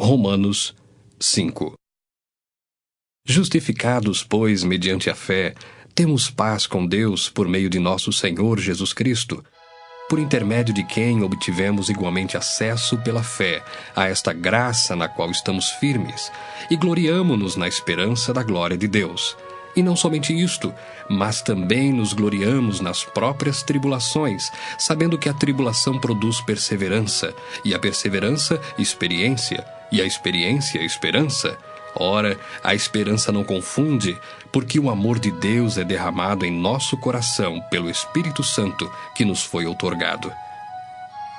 Romanos 5. Justificados, pois, mediante a fé, temos paz com Deus por meio de nosso Senhor Jesus Cristo, por intermédio de quem obtivemos igualmente acesso pela fé a esta graça na qual estamos firmes, e gloriamo-nos na esperança da glória de Deus. E não somente isto, mas também nos gloriamos nas próprias tribulações, sabendo que a tribulação produz perseverança, e a perseverança, experiência, e a experiência, esperança. Ora, a esperança não confunde, porque o amor de Deus é derramado em nosso coração pelo Espírito Santo que nos foi outorgado.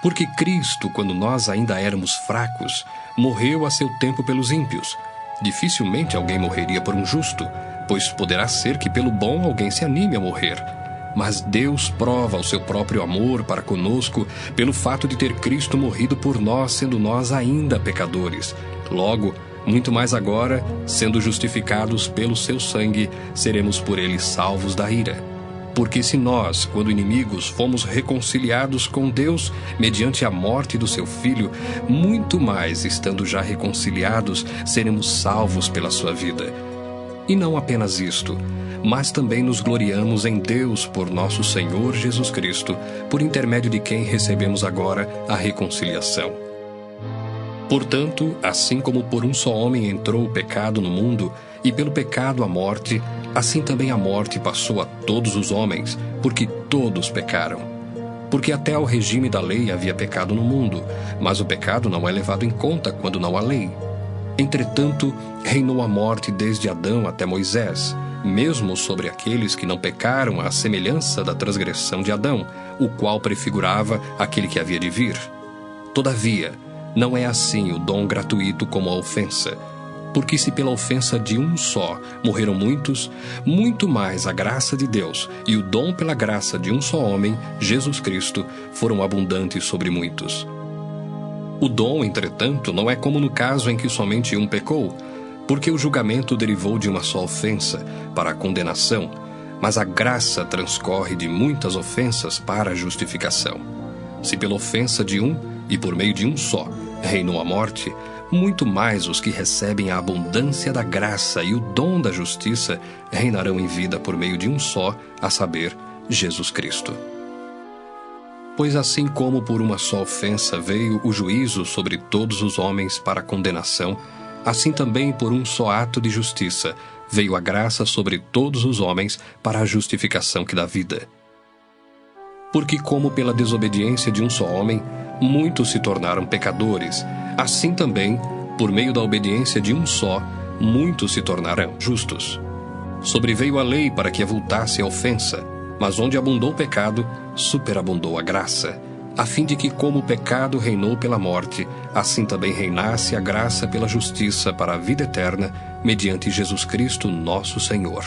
Porque Cristo, quando nós ainda éramos fracos, morreu a seu tempo pelos ímpios. Dificilmente alguém morreria por um justo, pois poderá ser que pelo bom alguém se anime a morrer. Mas Deus prova o seu próprio amor para conosco pelo fato de ter Cristo morrido por nós, sendo nós ainda pecadores. Logo, muito mais agora, sendo justificados pelo seu sangue, seremos por ele salvos da ira. Porque se nós, quando inimigos, fomos reconciliados com Deus mediante a morte do seu Filho, muito mais, estando já reconciliados, seremos salvos pela sua vida. E não apenas isto, mas também nos gloriamos em Deus por nosso Senhor Jesus Cristo, por intermédio de quem recebemos agora a reconciliação. Portanto, assim como por um só homem entrou o pecado no mundo, e pelo pecado a morte, assim também a morte passou a todos os homens, porque todos pecaram. Porque até ao regime da lei havia pecado no mundo, mas o pecado não é levado em conta quando não há lei. Entretanto, reinou a morte desde Adão até Moisés, mesmo sobre aqueles que não pecaram à semelhança da transgressão de Adão, o qual prefigurava aquele que havia de vir. Todavia, não é assim o dom gratuito como a ofensa. Porque se pela ofensa de um só morreram muitos, muito mais a graça de Deus e o dom pela graça de um só homem, Jesus Cristo, foram abundantes sobre muitos. O dom, entretanto, não é como no caso em que somente um pecou, porque o julgamento derivou de uma só ofensa, para a condenação, mas a graça transcorre de muitas ofensas para a justificação. Se pela ofensa de um, e por meio de um só, reinou a morte, muito mais os que recebem a abundância da graça e o dom da justiça reinarão em vida por meio de um só, a saber, Jesus Cristo. Pois assim como por uma só ofensa veio o juízo sobre todos os homens para a condenação, assim também por um só ato de justiça veio a graça sobre todos os homens para a justificação que dá vida. Porque como pela desobediência de um só homem, muitos se tornaram pecadores, assim também, por meio da obediência de um só, muitos se tornarão justos. Sobreveio a lei para que avultasse a ofensa, mas onde abundou o pecado, superabundou a graça, a fim de que, como o pecado reinou pela morte, assim também reinasse a graça pela justiça para a vida eterna, mediante Jesus Cristo nosso Senhor.